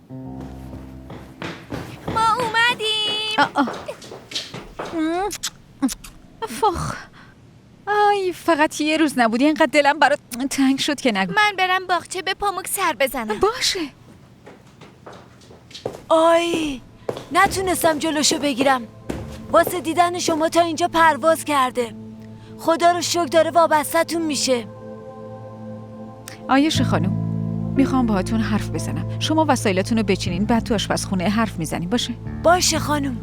ما اومدیم. فخ. آی فقط یه روز نبودی، اینقدر دلم برات تنگ شد که نگو. من برم باغچه به پاموک سر بزنم. باشه. آی نتونستم جلوشو بگیرم. واسه دیدن شما تا اینجا پرواز کرده. خدا رو شکر داره وابستتون میشه. آیش خانم، میخوام باهاتون حرف بزنم. شما وسایلتون رو بچینین، بعد تو آشپزخونه حرف میزنیم. باشه؟ باشه خانم.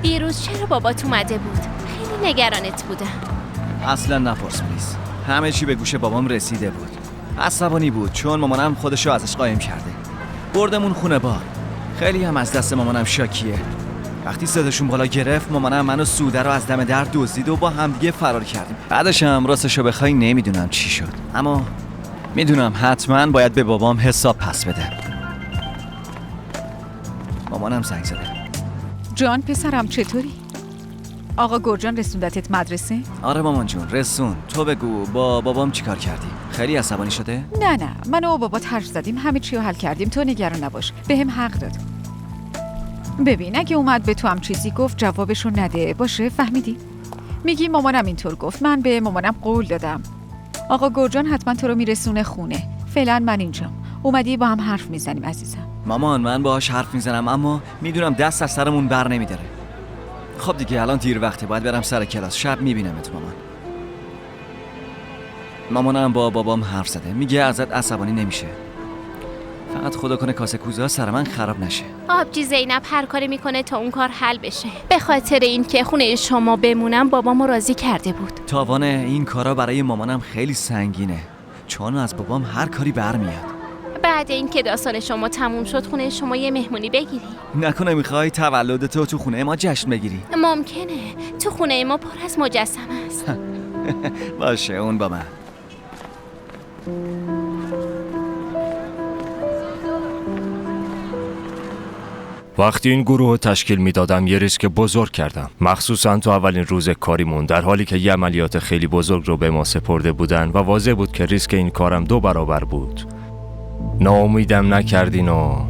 دیروز چرا بابات اومده بود؟ خیلی نگرانت بودم. اصلا نپرس پلیز. همه چی به گوش بابام رسیده بود. عصبانی بود چون مامانم خودشو ازش قایم کرده. بردمون خونه بار. خیلی هم از دست مامانم شاکیه. وقتی صداشون بالا گرفت، مامانم منو سوده رو از دم در دزدید و با همدیگه فرار کردیم. بعدش هم راستشو بخوای نمیدونم چی شد، اما میدونم حتما باید به بابام حساب پس بده. مامانم زنگ زده. جان پسرم چطوری؟ آقا گرجان رسوندتت مدرسه؟ آره مامان جون رسون. تو بگو با بابام چیکار کردی؟ خیلی عصبانی شده؟ نه من و بابات حرف زدیم، همه چی رو حل کردیم. تو نگران نباش، بهم حق داد. ببین اگه اومد به تو هم چیزی گفت جوابشو نده. باشه فهمیدی؟ میگی مامانم اینطور گفت، من به مامانم قول دادم. آقا گرجان حتما تو رو میرسونه خونه. فعلا من اینجام. اومدی با هم حرف میزنیم عزیزم. مامان من باهاش حرف میزنم، اما میدونم دست از سرمون بر نمیداره. خب دیگه الان دیر وقته، باید برم سر کلاس. شب میبینمت مامان. مامانم با بابام حرف زده، میگه ازت عصبانی نمیشه. فقط خدا کنه کاسه کوزه ها سر من خراب نشه. آبجی زینب هر کاری میکنه تا اون کار حل بشه. به خاطر این که خونه شما بمونم بابامو راضی کرده بود. تاوان این کارا برای مامانم خیلی سنگینه، چون از بابام هر کاری برمیاد. بعد این که داستان شما تموم شد خونه شما یه مهمونی بگیری؟ نکنه میخوای تولدتو تو خونه ما جشن بگیری؟ ممکنه. تو خونه ما پر از مجسمه است. باشه اون با من. وقتی این گروه رو تشکیل میدادم یه ریسک بزرگ کردم، مخصوصا تو اولین روز کاریمون، در حالی که یه عملیات خیلی بزرگ رو به ما سپرده بودن و واضح بود که ریسک این کارم 2 برابر بود. ناامیدم نکردین و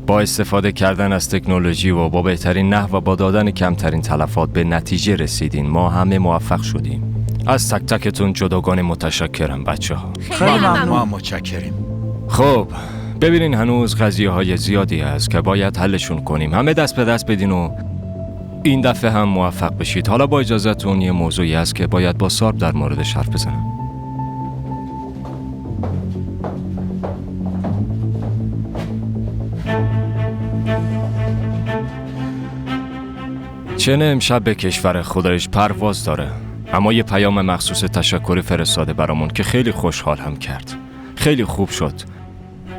با استفاده کردن از تکنولوژی و با بهترین نحو و با دادن کمترین تلفات به نتیجه رسیدین. ما همه موفق شدیم. از تک تکتون جداگانه متشکرم بچه‌ها. خیلی ممنون. متشکریم. خب ببینین هنوز قضیه های زیادی هست که باید حلشون کنیم. همه دست به دست بدین و این دفعه هم موفق بشید. حالا با اجازهتون یه موضوعی هست که باید با سارب در موردش حرف بزنم. چنه امشب به کشور خودش پرواز داره، اما یه پیام مخصوص تشکری فرستاده برامون که خیلی خوشحال هم کرد. خیلی خوب شد.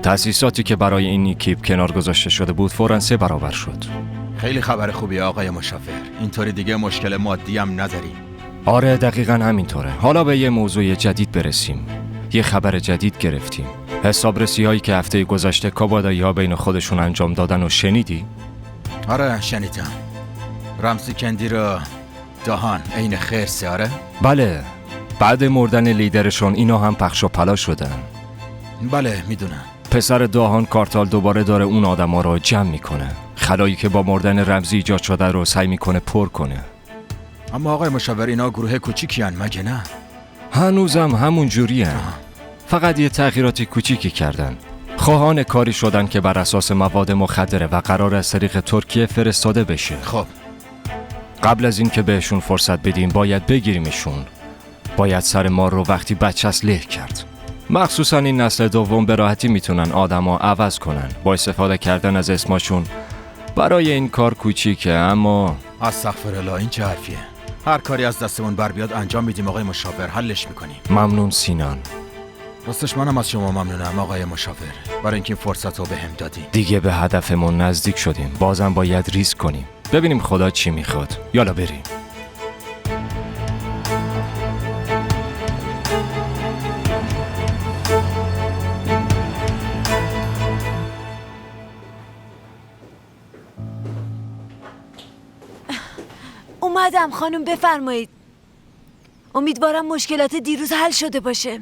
تأسیساتی که برای این اکیپ کنار گذاشته شده بود فوراً 3 برابر شد. خیلی خبر خوبیه آقای مشاور. اینطوری دیگه مشکل مادی هم نداریم. آره دقیقاً همینطوره. حالا به یه موضوع جدید برسیم. یه خبر جدید گرفتیم. حسابرسی هایی که هفته گذشته کابادایی ها بین خودشون انجام دادن و شنیدی؟ آره شنیدم. رمزی کندی رو دهان عین خرسه. آره؟ بله. بعد مردن لیدرشون اینا هم پخش و پلا شدن. بله میدونم. پسر داهان کارتال دوباره داره اون آدما رو جمع میکنه. خلایی که با مردن رمزی ایجاد شده رو سعی میکنه پر کنه. اما آقای مشاور اینا گروه کوچیکی هن مگه نه؟ هنوزم همون جوری هن. فقط یه تغییرات کوچیکی کردن. خواهان کاری شدن که بر اساس مواد مخدره و قرار از طریق ترکیه فرستاده بشه. خب قبل از این که بهشون فرصت بدیم باید بگیریمشون. باید سر ما رو وقتی بچه است له کرد. مخصوصا این نسل دوم به راحتی میتونن آدما عوض کنن با استفاده کردن از اسمشون. برای این کار کوچیکه اما استغفرالله. این چه حرفیه؟ هر کاری از دستمون بر بیاد انجام میدیم آقای مشاور. حلش میکنیم. ممنون سینان. راستش منم از شما ممنونم آقای مشاور برای اینکه این فرصت رو بهم دادی. دیگه به هدفمون نزدیک شدیم. بازم باید ریسک کنیم. ببینیم خدا چی میخواد. یالا بریم. اومدم خانم، بفرمایید. امیدوارم مشکلات دیروز حل شده باشه.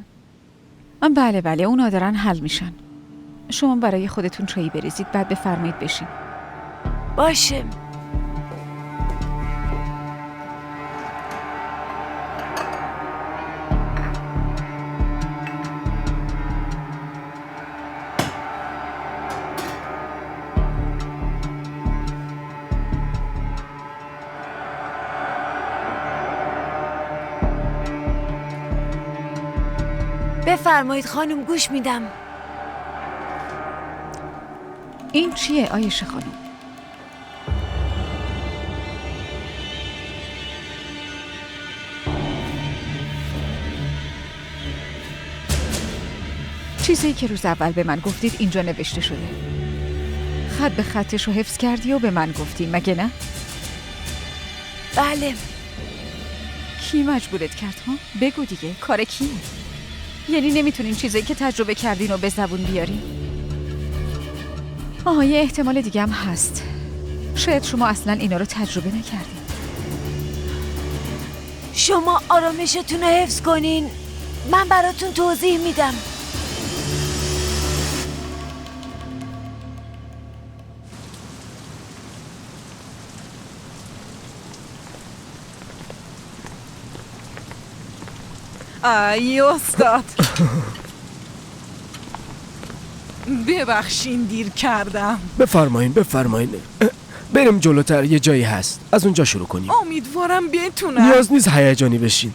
بله بله، اونا دارن حل میشن. شما برای خودتون چایی بریزید، بعد بفرمایید بشین. باشه. بفرمایید خانم، گوش میدم. این چیه آیشه خانم؟ چیزی که روز اول به من گفتید اینجا نوشته شده. خط به خطش رو حفظ کردی و به من گفتی، مگه نه؟ بله. کی مجبورت کرد ها؟ بگو دیگه، کار کیه؟ یعنی نمیتونین چیزایی که تجربه کردین رو به زبون بیارین؟ یه احتمال دیگه هم هست. شاید شما اصلا اینا رو تجربه نکردین. شما آرامشتون رو حفظ کنین، من براتون توضیح میدم. ای استاد، ببخشین دیر کردم. بفرمایین. بریم جلوتر، یه جایی هست، از اونجا شروع کنیم. امیدوارم بتونم. نیاز نیست هیجانی بشین.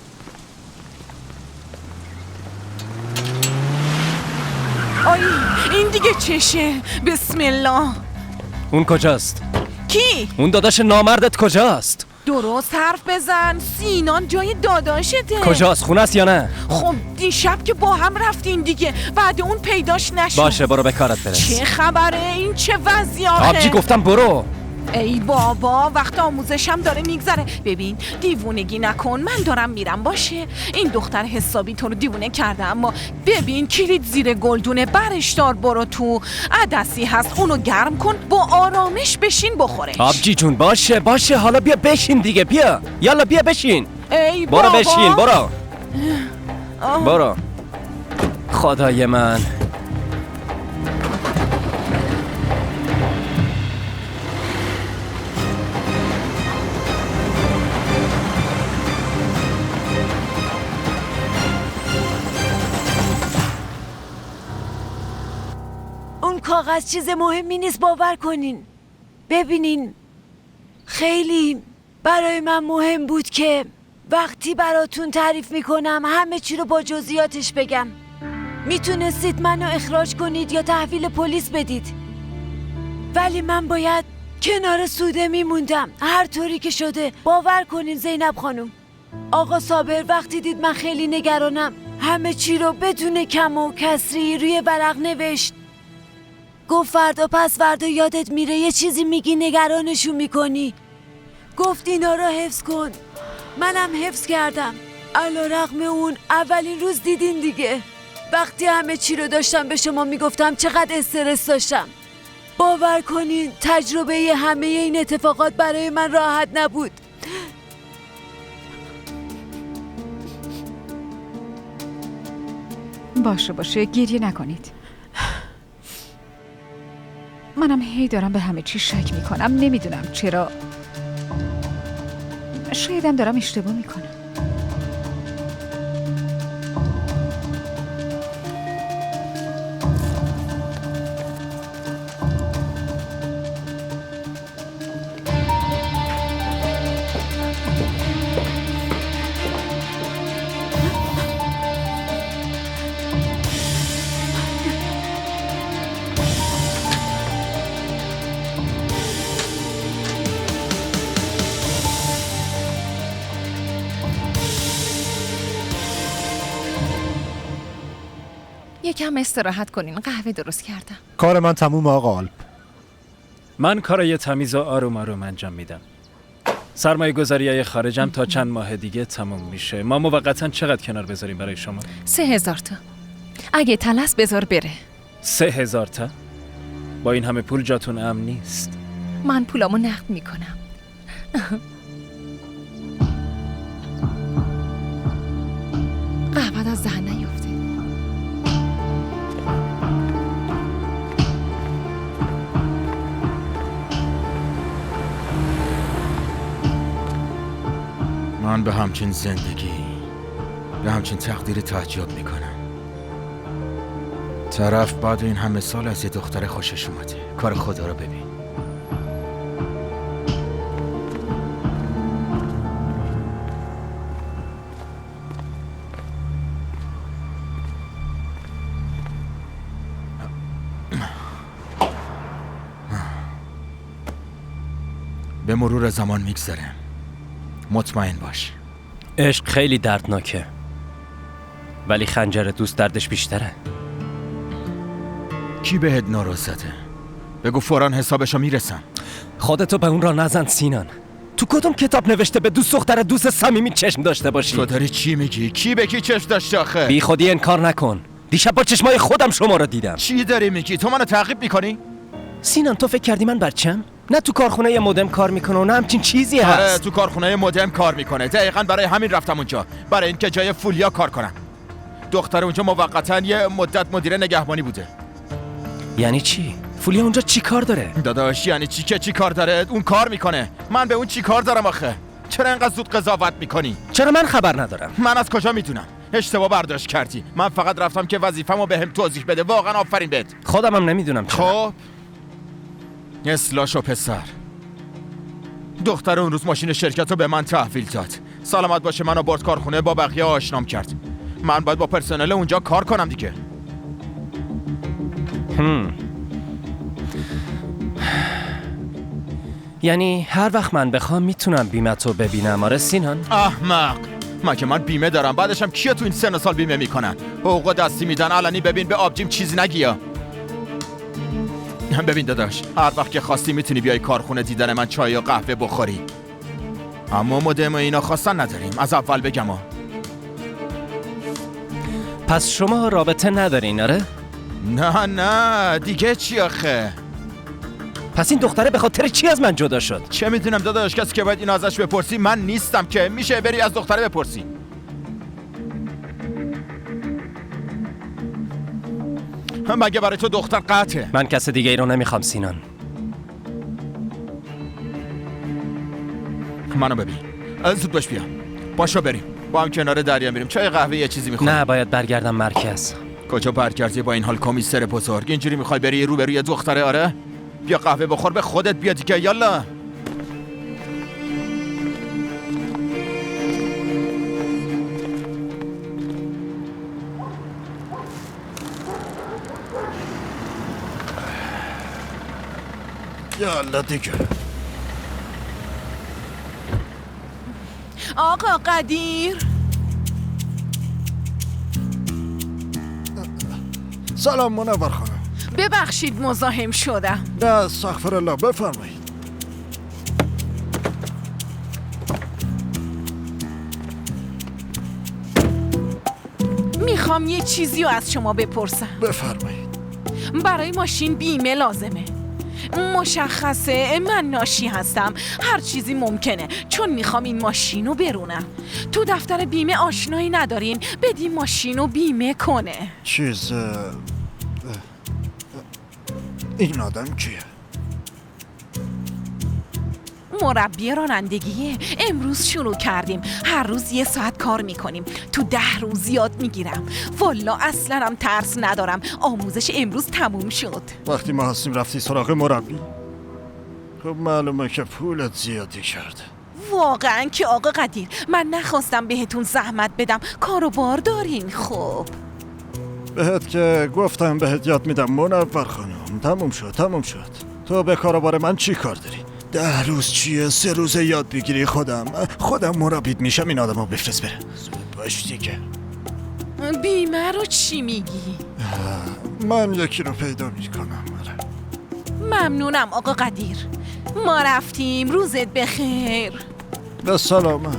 آی این دیگه چشه؟ بسم الله. اون کجاست؟ کی؟ اون داداش نامردت کجاست؟ درست حرف بزن، سینان جای داداشته. کجاست؟ خونه است یا نه؟ خب دیشب که با هم رفتین دیگه، بعد اون پیداش نشد. باشه، برو به کارت برس. چه خبره؟ این چه وضعی آخه؟ آبجی گفتم برو. ای بابا، وقت آموزشم داره میگذره. ببین دیوونگی نکن، من دارم میرم. باشه این دختر حسابی تو رو دیوونه کرده، اما ببین کلید زیر گلدونه، برش دار، برو تو. عدسی هست، اونو گرم کن، با آرامش بشین بخورش. آبجی جون باشه، حالا بیا بشین دیگه، بیا یالا بیا بشین. ای بابا برو بشین، برو. خدای من. کاغذ چیز مهمی نیست، باور کنین. ببینین خیلی برای من مهم بود که وقتی براتون تعریف میکنم همه چی رو با جزئیاتش بگم. میتونستید منو اخراج کنید یا تحویل پلیس بدید، ولی من باید کنار سوده میموندم هر طوری که شده. باور کنین زینب خانم، آقا صابر وقتی دید من خیلی نگرانم همه چی رو بدون کم و کسری روی ورق نوشت. گفت فردا پس فردا یادت میره یه چیزی میگی نگرانشون میکنی. گفت اینا رو حفظ کن. منم حفظ کردم. علیرغم اون اولین روز دیدین دیگه، وقتی همه چی رو داشتم به شما میگفتم چقدر استرس داشتم. باور کنین تجربه همه این اتفاقات برای من راحت نبود. باشه گریه نکنید. منم هی دارم به همه چی شک میکنم، نمیدونم چرا. شایدم دارم اشتباه میکنم. یکم استراحت کنین، قهوه درست کردم. کار من تموم آقا آلپ. من کارای تمیز و آروم انجام میدم. سرمایه گذاریای خارجم تا چند ماه دیگه تموم میشه. ما موقتا چقدر کنار بذاریم برای شما؟ 3000 تا. اگه تلس بذار بره. 3000 تا؟ با این همه پول جاتون امن نیست. من پولامو نقد میکنم. فقط از ذهن نیفته. من به همچین زندگی، به همچین تقدیر تعجب میکنم. طرف بعد این همه سال از یه دختر خوشش اومده. کار خدا رو ببین. به مرور زمان میگذره. مطمئن باش. عشق خیلی دردناکه، ولی خنجر دوست دردش بیشتره. کی بهت ناراحته؟ بگو فوراً حسابشو میرسم. خودتو به اون را نزن سینان. تو کدوم کتاب نوشته به دوست دختر دوست صمیمی چشم داشته باشی؟ تو داری چی میگی؟ کی به کی چشم داشته آخه؟ بی خودی انکار نکن. دیشب با چشمای خودم شما رو دیدم. چی داری میگی؟ تو منو تعقیب میکنی؟ سینان تو فکر کردی من بچم؟ نه تو کارخونه مدرن کار میکنه و نه همچین چیزی هست. آره تو کارخونه مدرن کار میکنه. دقیقاً برای همین رفتم اونجا، برای اینکه جای فولیا کار کنم. دختر اونجا موقتاً یه مدت مدیر نگهبانی بوده. یعنی چی؟ فولیا اونجا چی کار داره؟ داداش یعنی چی که چی کار داره؟ اون کار میکنه. من به اون چی کار دارم آخه؟ چرا اینقدر زود قضاوت میکنی؟ چرا من خبر ندارم؟ من از کجا میدونم؟ اشتباه برداشت کردی. من فقط رفتم که وظیفه‌مو بهم توضیح بده. واقعا آفرین بهت. خودم هم نمیدونم چرا. خب اصلاحشو پسر. دختر اون روز ماشین شرکت رو به من تحویل داد. سلامت باشه منو برد کارخونه، با بقیه آشنام کرد. من باید با پرسنل اونجا کار کنم دیگه. یعنی هر وقت من بخوام میتونم بیمتو ببینم؟ آره سینان؟ احمق. من بیمه دارم. بعدش هم کیا تو این سن و سال بیمه میکنن؟ حقوق دستی میدن. علنی ببین به آبجیم چیزی نگیا. ببین داداش، هر وقت که خواستی میتونی بیای کارخونه دیدن من چای و قهوه بخوری. اما مدام اینا خواستن نداریم. از اول بگم ها. پس شما رابطه ندارین آره؟ نه دیگه چی آخه؟ پس این دختره به خاطر چی از من جدا شد؟ چه میدونم داداش، کسی که باید این ازش بپرسی من نیستم که. میشه بری از دختره بپرسی. مگه برای تو دختر قطعه؟ من کس دیگه ای رو نمیخوام سینان. منو ببین. زود باش بیا. باشو بریم. با هم کنار دریا میریم. چای قهوه یه چیزی میخوریم. نه باید برگردم مرکز. کجا برگردی با این حال کمیسر بزرگ؟ اینجوری میخوای بری روبروی دختره؟ آره؟ بیا قهوه بخور به خودت بیا دیگه. یالا. یالا دیگه. آقا قدیر. سلام منور خانم. ببخشید مزاحم شدم. نه استغفر الله، بفرمایید. میخوام یه چیزی رو از شما بپرسم. بفرمایید. برای ماشین بیمه لازمه. مشخصه من ناشی هستم. هر چیزی ممکنه چون میخوام این ماشین رو برونم. تو دفتر بیمه آشنایی ندارین بدین ماشین رو بیمه کنه. این آدم کیه؟ مربی رانندگیه. امروز شروع کردیم. هر روز 1 ساعت کار میکنیم. تو 10 روز یاد میگیرم. والا اصلا هم ترس ندارم. آموزش امروز تموم شد. وقتی ما هستیم رفتی سراغ مربی؟ خب معلومه که پولت زیادی کرده. واقعا که آقا قدیر من نخواستم بهتون زحمت بدم. کاروبار دارین. خب بهت که گفتم بهت یاد میدم منور خانم. تموم شد. تو به کاروبار من چی کار داری؟ 10 روز چیه؟ 3 روز یاد بگیری. خودم مربیت میشم. این آدمو بفرست بره. زود باش دیگه. بیمه رو چی میگی؟ من یکی رو پیدا میکنم. ممنونم آقا قدیر. ما رفتیم. روزت بخیر. به سلامت.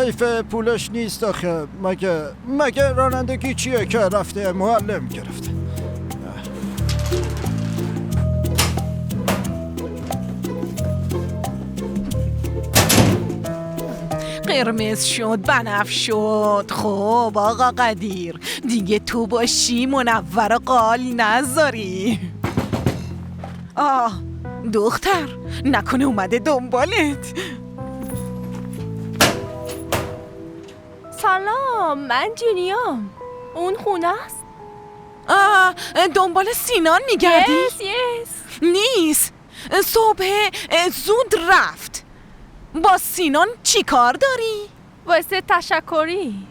کیف پولش نیست آخه. مگه رانندگی چیه که رفته معلم گرفته؟ قرمز شد، بنفش شد. خب آقا قدیر، دیگه تو باشی منور و قال نذاری. دختر، نکنه اومده دنبالت. سلام، من جینیام. اون خونه است؟ دنبال سینان میگردی؟ yes. نیست. صبح زود رفت. با سینان چی کار داری؟ واسه تشکری.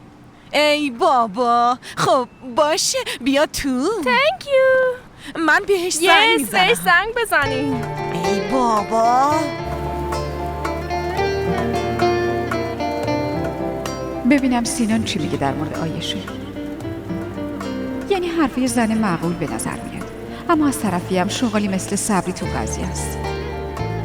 ای بابا، خب باشه بیا تو. Thank you. من بهش زنگ میزنم. بهش زنگ بزنی. ای بابا. ببینم سینان چی میگه در مورد آیشه. یعنی حرف یه زن معقول به نظر میاد، اما از طرفی هم شغلی مثل صبری تو قضیه است.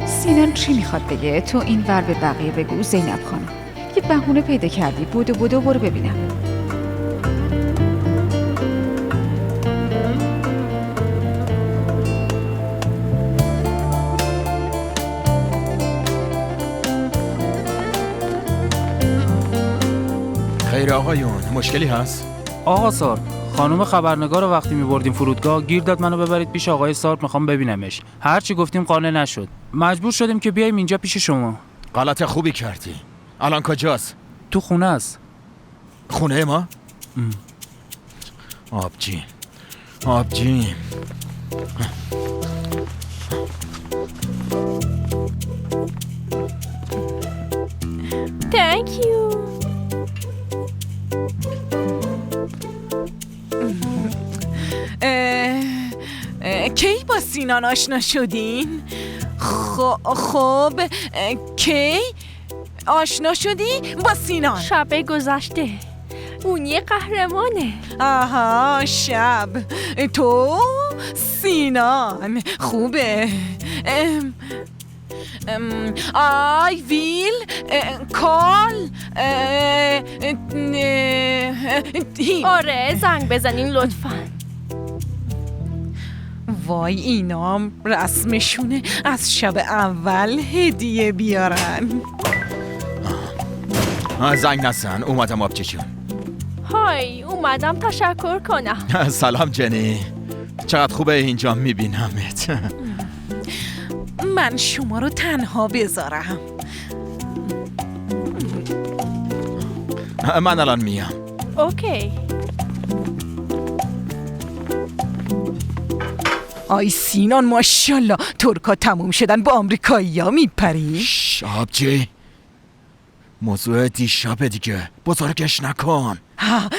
سینان چی میخواد بگه؟ تو این ور به بقیه بگو زینب خانم یه بهونه پیدا کردی، بدو برو ببینم. خیر آقایون، مشکلی هست؟ آقا سارپ، خانم خبرنگار رو وقتی می‌بردیم فرودگاه گیر داد منو ببرید پیش آقای سارپ، میخوام ببینمش. هرچی گفتیم قانع نشد. مجبور شدیم که بیایم اینجا پیش شما. غلط خوبی کردی. الان کجاست؟ تو خونه است. خونه ما؟ آبجین. Thank you. کی با سینان آشنا شدین؟ خب کی آشنا شدی با سینان؟ شب گذشته. اون یه قهرمانه. آها، شب. تو سینان خوبه. آی ویل کال. آره، زنگ بزنین لطفاً. وای، اینام رسمشونه از شب اول هدیه بیارن. زنگ نزن، اومدم آبجی جون. های، اومدم تشکر کنم. سلام جنی، چقدر خوبه اینجا میبینمت. من شما رو تنها بذارم. من الان میام. اوکی. آی سینان، ماشالله ترکا تموم شدن، با آمریکایی ها میپری. آبجی، موضوع دیشبه دیگه، بزرگش نکن.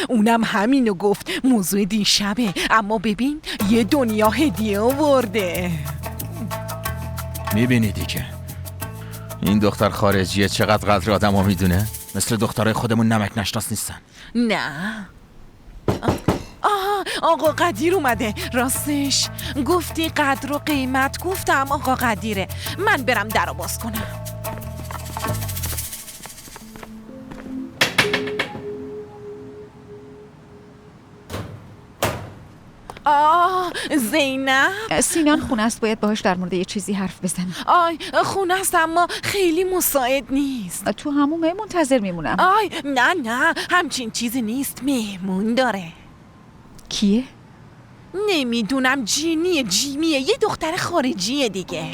اونم همینو گفت، موضوع دیشبه، اما ببین یه دنیا هدیه آورده. میبینی دیگه این دختر خارجیه چقدر قدر آدم ها میدونه؟ مثل دخترای خودمون نمک نشناس نیستن. نه. آقا قدیر اومده. راستش گفتی قدر و قیمت، گفتم آقا قدیره. من برم در رو باز کنم. زینب. سینان خونه است، باید باهاش در مورد یه چیزی حرف بزنم. خونه است اما خیلی مساعد نیست. تو همون منتظر میمونم. نه همچین چیزی نیست، مهمون داره. کیه؟ نمیدونم، جیمیه، یه دختر خارجیه دیگه.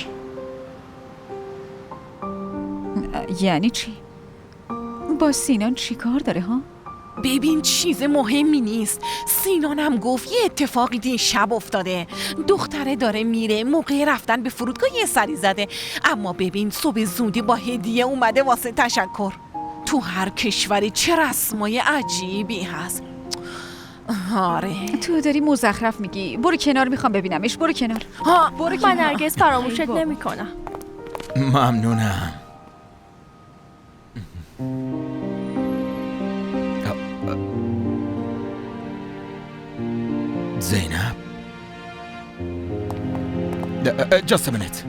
یعنی چی؟ با سینان چی کار داره ها؟ ببین چیز مهمی نیست. سینانم گفت یه اتفاقی دی شب افتاده. دختره داره میره، موقع رفتن به فرودگاه یه سری زده. اما ببین صبح زودی با هدیه اومده واسه تشکر. تو هر کشوری چه رسمای عجیبی هست. آره. تو داری مزخرف میگی. برو کنار، میخوام ببینمش. برو کنار. برو کنار. من هرگز فراموشت نمی‌کنم. ممنونم. زینب، just a minute.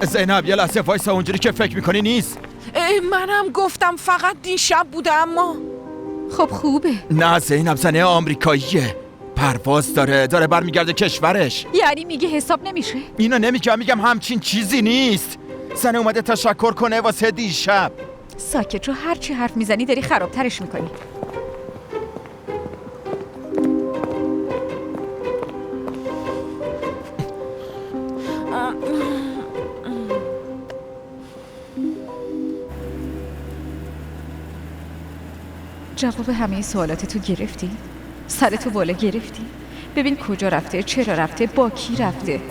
زینب یه لحظه وایسا، اونجوری که فکر میکنی نیست. منم گفتم فقط دیشب بوده اما خب خوبه. نه زینب زنه آمریکاییه، پرواز داره برمیگرده کشورش. یعنی میگه حساب نمیشه؟ اینو میگم همچین چیزی نیست. زنه اومده تشکر کنه واسه دیشب. ساکت رو، هر چی حرف میزنی داری خرابترش میکنی. جواب همه سوالات تو گرفتی؟ سرتو بالا گرفتی؟ ببین کجا رفته، چرا رفته، با کی رفته.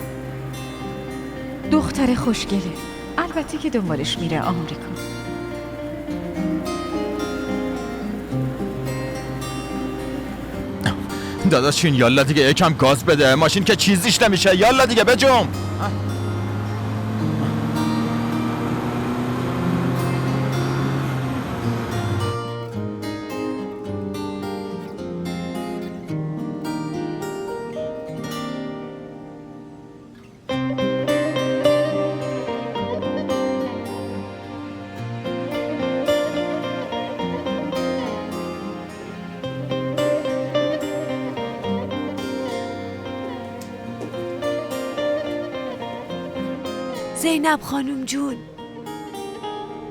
دختر خوشگله، البته که دنبالش میره آمریکا. داداشین یالا دیگه یکم گاز بده، ماشین که چیزیش نمیشه. یالا دیگه بجم. زینب خانم جون،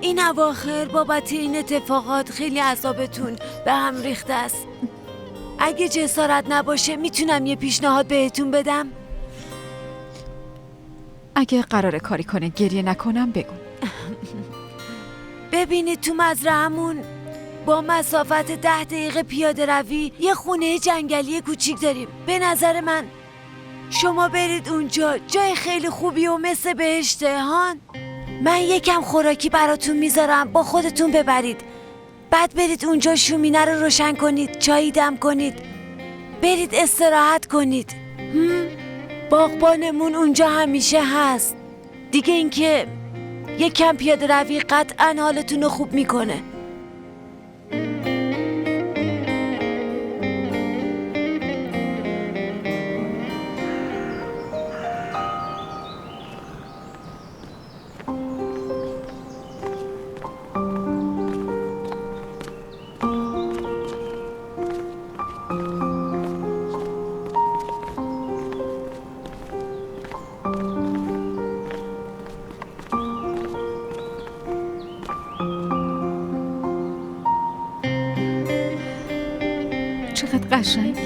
این اواخر بابت این اتفاقات خیلی اعصابتون به هم ریخته است. اگه جسارت نباشه میتونم یه پیشنهاد بهتون بدم؟ اگه قراره کاری کنه گریه نکنم بگو. ببینید تو مزرعمون با مسافت 10 دقیقه پیاده روی یه خونه جنگلی کوچیک داریم. به نظر من شما برید اونجا، جای خیلی خوبی و مثل بهشته هان. من یکم خوراکی براتون میذارم، با خودتون ببرید. بعد برید اونجا شومینه رو روشن کنید، چایی دم کنید، برید استراحت کنید. باغبانمون اونجا همیشه هست. دیگه اینکه یکم پیاده روی قطعا حالتون رو خوب میکنه. چقدر قشنگ.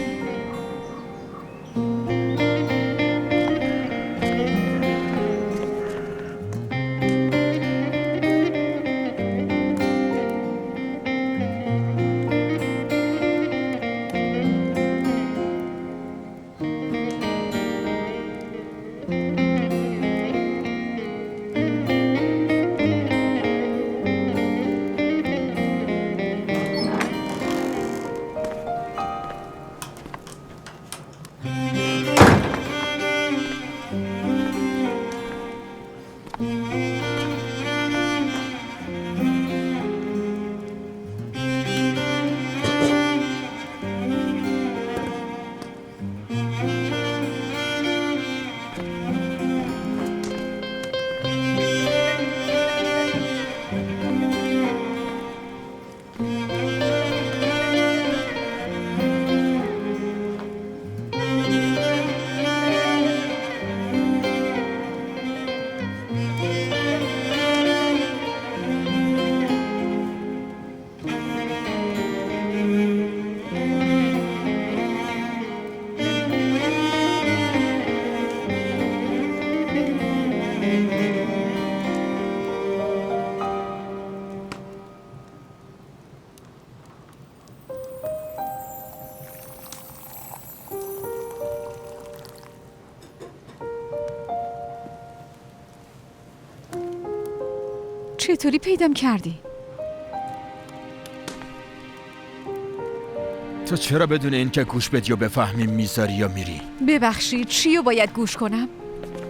چطوری پیدام کردی؟ تو چرا بدون این که گوش بدی و بفهمی میذاری یا میری؟ ببخشید چیو باید گوش کنم؟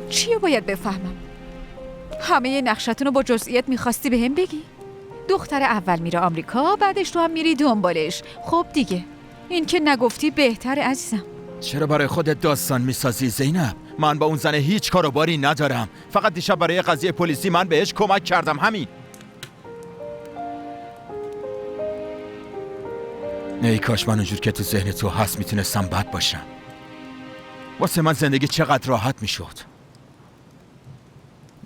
چیو باید بفهمم؟ همه نقشتونو با جزئیات میخواستی بهم بگی؟ دختر اول میره آمریکا، بعدش تو هم میری دنبالش. خب دیگه این که نگفتی بهتره عزیزم. چرا برای خودت داستان میسازی زینب؟ من با اون زن هیچ کاروباری ندارم. فقط دیشب برای قضیه پلیسی من بهش کمک کردم، همین. ای کاش من اونجور که تو ذهن تو هست میتونستم بد باشم. واسه من زندگی چقدر راحت میشد.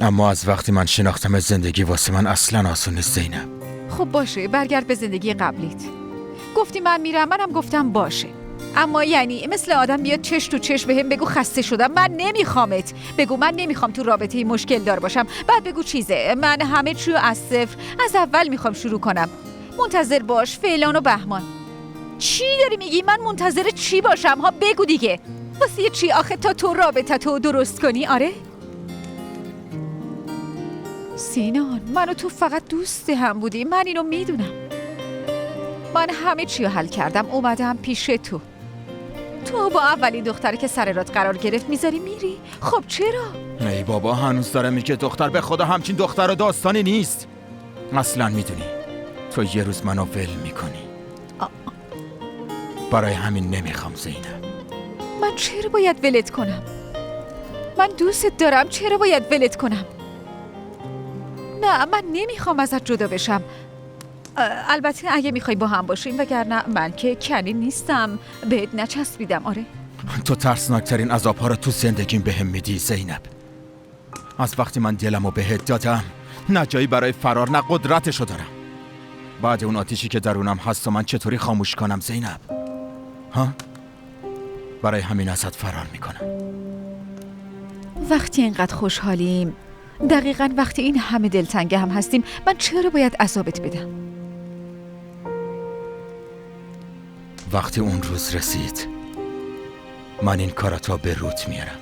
اما از وقتی من شناختم زندگی واسه من اصلا آسون نیست زینب. خب باشه، برگرد به زندگی قبلیت. گفتی من میرم، منم گفتم باشه. اما یعنی مثل آدم بیاد چش تو چش بهم بگو خسته شدم، من نمیخوامت. بگو من نمیخوام تو رابطه مشکل دار باشم. بعد بگو چیزه، من همه چیو از صفر از اول میخوام شروع کنم. منتظر باش فعلان و بهمان. چی داری میگی؟ من منتظر چی باشم؟ ها بگو دیگه. واسه چی آخه تا تو رابطه تو درست کنی؟ آره؟ سینان، من و تو فقط دوست هم بودی، من اینو میدونم. من همه چی رو حل کردم، اومدم پیش تو. تو با اولین دختری که سر رات قرار گرفت میذاری میری؟ خب چرا؟ ای بابا هنوز داره میگه دختر، به خدا همچین دختر و داستانی نیست. اصلا میدونی تو یه روز منو ول میکنی. برای همین نمیخوام زینب. من چرا باید ولت کنم؟ من دوستت دارم، چرا باید ولت کنم؟ نه من نمیخوام ازت جدا بشم. البته اگه میخوای با هم باشیم، وگرنه من که کنی نیستم، بهت نچسبیدم. آره تو ترسناکترین عذاب‌ها رو تو زندگیم بهم میدی زینب. از وقتی من دلمو بهت دادم نه جایی برای فرار نه قدرتشو دارم. بعد اون آتیشی که درونم هست و من چطوری خاموش کنم زینب؟ ها؟ برای همین ازت فرار میکنم. وقتی اینقدر خوشحالیم، دقیقاً وقتی این همه دلتنگ هم هستیم، من چرا باید عذابت بدم؟ وقتی اون روز رسید من این کارتا به روت میارم.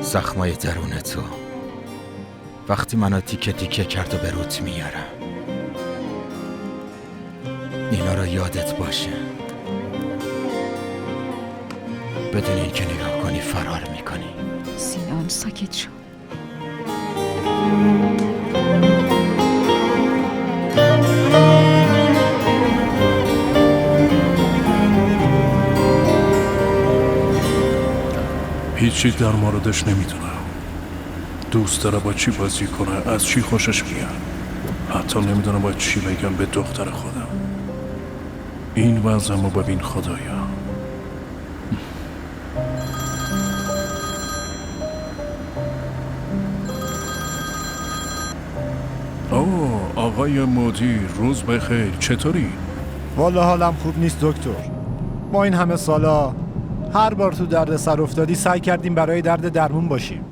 زخمای درون تو وقتی منو تیکه تیکه کرد و به روت میارم. اینا رو یادت باشه. بدون این که نگاه کنی فرار میکنی. سینان ساکت شو. هیچی در موردش نمیدونم. دوست داره با چی بازی کنه، از چی خوشش میاد. حتی نمیدونم با چی بگم به دختر خودم. این وضعمو ببین خدایا. اوه آقای مدیر، روز بخیر، چطوری؟ والا حالم خوب نیست دکتر. ما این همه سالا هر بار تو درد سر افتادی سعی کردیم برای درد درمون باشیم.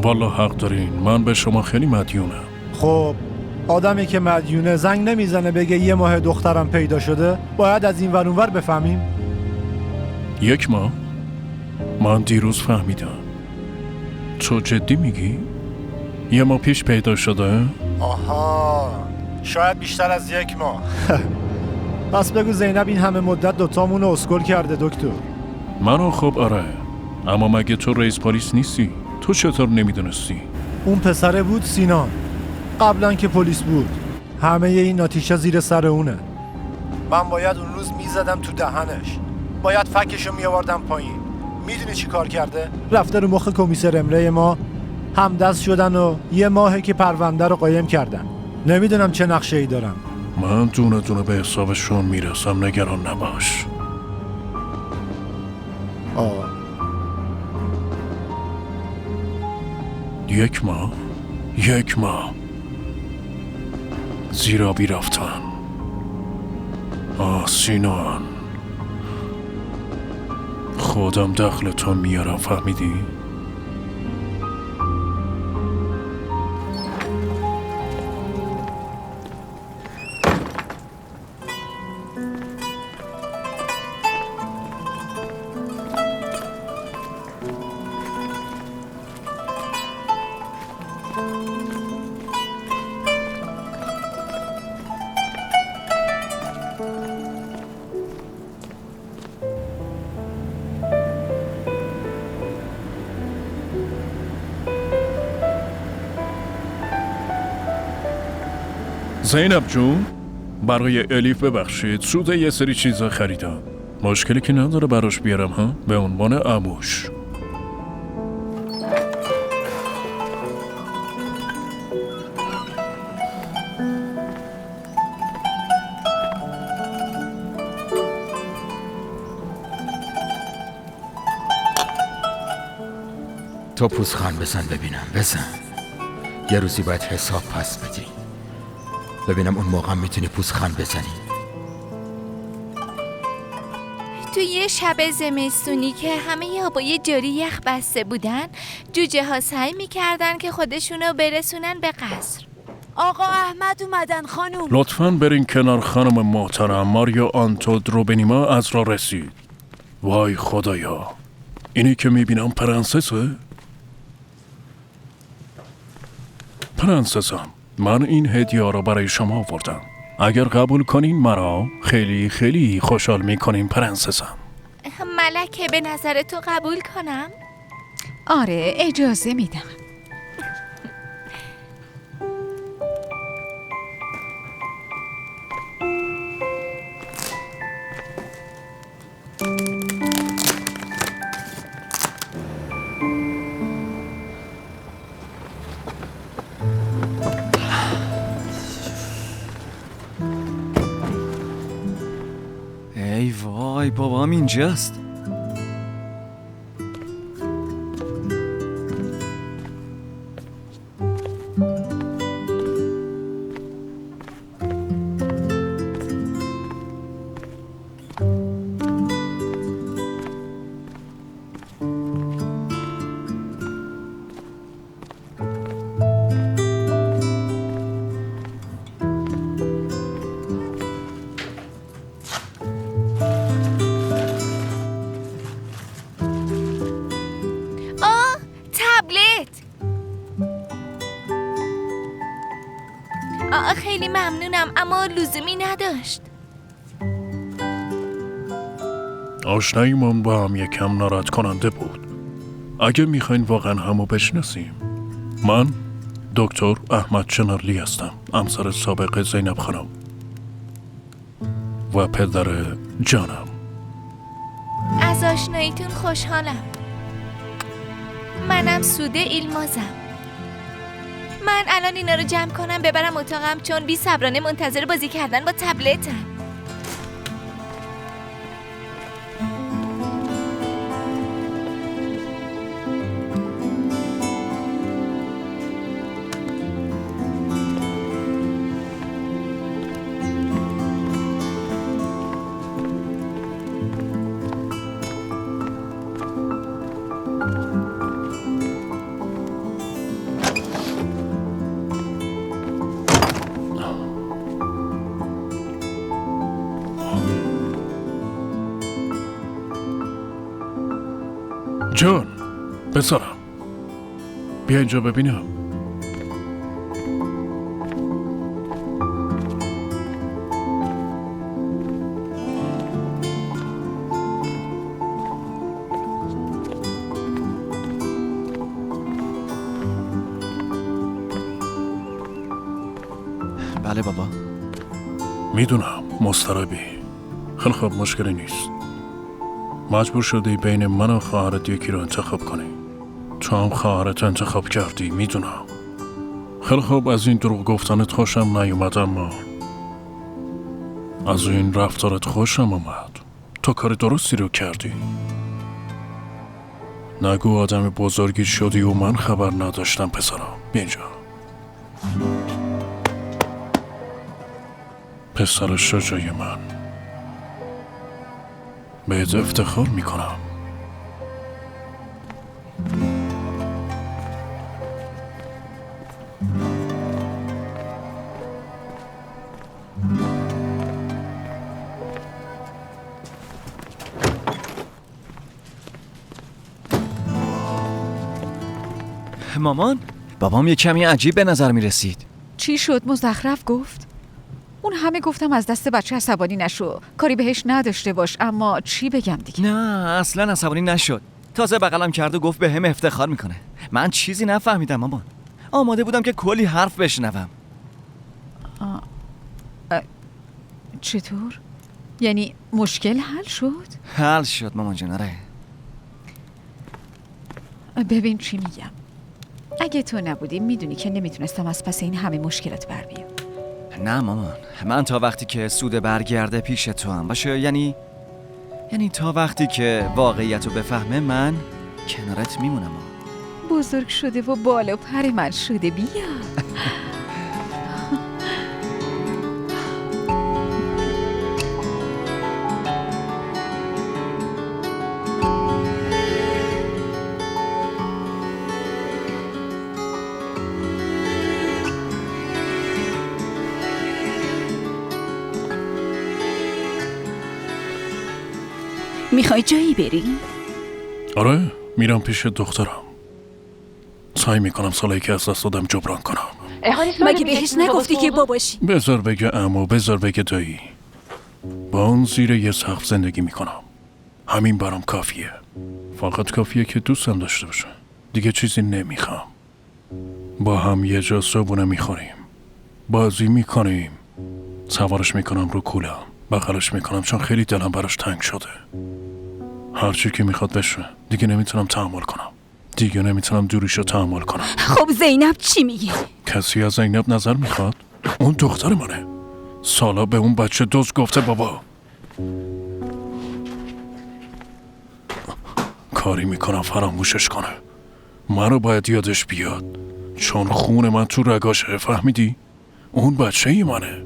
والا حق دارین، من به شما خیلی مدیونم. خب آدمی که مدیونه زنگ نمیزنه بگه یه ماه دخترم پیدا شده؟ باید از این ور اون ور بفهمیم. 1 ماه؟ من دیروز فهمیدم. تو جدی میگی؟ 1 ماه پیش پیدا شده؟ آها، شاید بیشتر از 1 ماه. پس بگو زینب این همه مدت دوتامون رو اسکول کرده دکتر. منو خب آره، اما مگه تو رئیس پلیس نیستی؟ تو چطور نمیدونستی؟ اون پسره بود سینان، قبلا که پلیس بود. همه این آتیشا زیر سر اونه. من باید اون روز میزدم تو دهنش، باید فکشو میآوردم پایین. میدونی چی کار کرده؟ رفته رو مخ کمیسر امره ما، همدست شدن و 1 ماهه که پرونده رو قایم کردن. نمیدونم چه نقشه ای دارم. من دونه دونه به حسابشون میرسم، نگران نباش. آه 1 ماه؟ 1 ماه زیر آبی رفتن. سینان، خودم دخلتون میارم، فهمیدی؟ زینب جون، برای الیف ببخشید، سود یه سری چیزا خریدم. مشکلی که نداره براش بیارم ها؟ به عنوان عموش. تو پوزخند بزن ببینم، بزن. یه روزی باید حساب پس بدی. ببینم اون موقع میتونی پوزخند بزنی. تو یه شب زمستونی که همه آبای جاری یخ بسته بودن، جوجه ها سعی میکردن که خودشونو برسونن به قصر. آقا احمد اومدن خانوم. لطفاً برین کنار خانم محترم. ماریا آنتودروبنیما از را رسید. وای خدایا، اینی که میبینم پرنسسه؟ پرنسسم، من این هدیه را برای شما آوردم. اگر قبول کنین مرا خیلی خیلی خوشحال میکنین پرنسسم. ملکه به نظر تو قبول کنم؟ آره اجازه میدم. ای وای بابام اینجاست. خیلی ممنونم، اما لزومی نداشت. آشناییمون با هم یکم ناراحت کننده بود. اگه میخواین واقعا همو بشناسیم، من دکتر احمد چنارلی هستم، همسر سابق زینب خانم و پدر جانم. از آشناییتون خوشحالم. منم سوده ایلمازم. من الان اینا رو جمع کنم ببرم اتاقم، چون بی صبرانه منتظر بازی کردن با تبلتم. جان، پسرم، بیا اینجا ببینم. بله بابا. میدونم مضطربی. خیلی خوب، مشکلی نیست. مجبور شدی بین من و خواهرت یکی رو انتخاب کنی. تو هم خواهرت انتخاب کردی، میدونم. خیلی خوب، از این دروغ گفتنت خوشم نیومد، اما از این رفتارت خوشم اومد. تو کار درستی رو کردی. نگو آدم بزرگی شدی و من خبر نداشتم. پسرم بیا اینجا. پسر شجاع من، بهت افتخار میکنم. مامان، بابام یه کمی عجیب به نظر می رسید. چی شد؟ مزخرف گفت؟ اون همه گفتم از دست بچه عصبانی نشو، کاری بهش نداشته باش، اما چی بگم دیگه؟ نه اصلا عصبانی نشد. تازه بغلم کرد و گفت به هم افتخار میکنه. من چیزی نفهمیدم مامان. آماده بودم که کلی حرف بشنوم. چطور؟ یعنی مشکل حل شد؟ حل شد مامان جان. آره. ببین چی میگم. اگه تو نبودی میدونی که نمیتونستم از پس این همه مشکلات بر بیام. نه مامان، من تا وقتی که سوده برگرده پیش تو هم باشه، یعنی تا وقتی که واقعیت رو بفهمه، من کنارت میمونم. بزرگ شده و بالا پر من شده. بیا. میخوای جایی بری؟ آره میرم پیش دخترم. سعی میکنم سالایی که از دست دادم جبران کنم. مگه بهش نگفتی که باباشی؟ بذار بگه عمو، بذار بگه دایی. با اون زیر یه سقف زندگی میکنم. همین برام کافیه. فقط کافیه که دوستم داشته باشه. دیگه چیزی نمیخوام. با هم یه جا صبحونه میخوریم، بازی میکنیم، سوارش میکنم رو کولم، بغلش میکنم چون خیلی دلم براش تنگ شده. هرچی که میخواد بشه. دیگه نمیتونم تحمل کنم. دیگه نمیتونم دوریشو تحمل کنم. خب زینب چی میگه؟ کسی از زینب نظر میخواد؟ اون دختر منه. سالا به اون بچه دوست گفته بابا. کاری میکنم فراموشش کنه. منو باید یادش بیاد، چون خون من تو رگاشه. فهمیدی؟ اون بچه ای منه.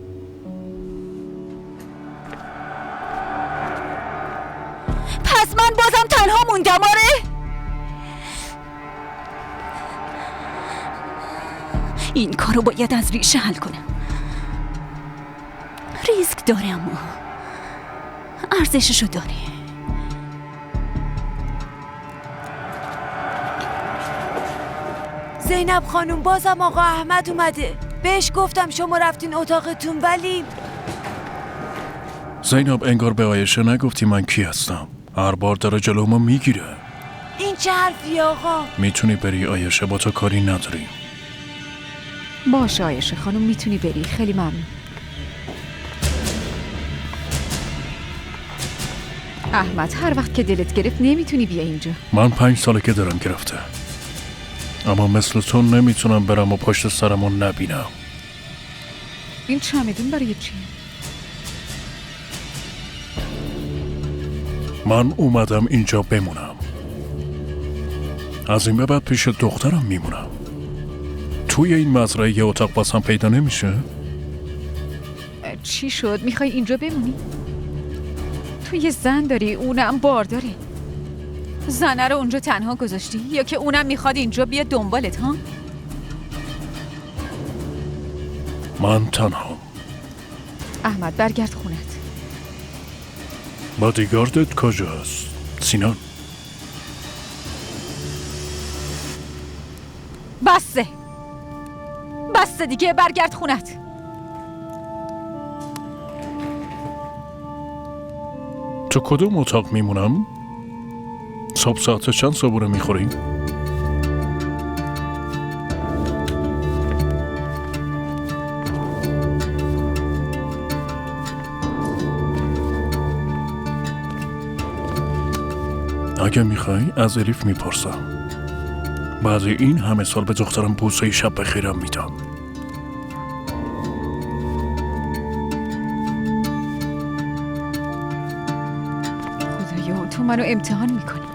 پس من بازم تنها موندم. آره؟ این کارو باید از ریشه حل کنم. ریسک داره اما ارزششو داره. زینب خانم، بازم آقا احمد اومده. بهش گفتم شما رفتین اتاقتون ولی زینب انگار به عایشه نگفتی من کی هستم. هر بار داره جلومو میگیره. این چه حرفی آقا؟ میتونی بری عایشه، با تو کاری نداریم. باشه عایشه خانم، میتونی بری. خیلی ممنون. احمد هر وقت که دلت گرفت نمیتونی بیا اینجا. من 5 ساله که دارم گرفته، اما مثل تو نمیتونم برم و پشت سرمو نبینم. این چمدون برای چی؟ من اومدم اینجا بمونم. از این به بعد پیش دخترم میمونم. توی این مزرعه یه اتاق بازم پیدا نمیشه؟ چی شد؟ میخوای اینجا بمونی؟ تو یه زن داری، اونم بارداره. زنه رو اونجا تنها گذاشتی یا که اونم میخواد اینجا بیاد دنبالت؟ ها؟ من تنها. احمد برگرد خونت. بادیگاردت کجاست؟ سینان. بسه دیگه، برگرد خونت. تو کدوم اتاق میمونم؟ صبح ساعت چند صبحونه میخوریم؟ اگه میخوای از الیف میپرسم. بعد این همه سال به دخترم بوسه شب بخیرم میدم. خدایا تو منو امتحان میکنی.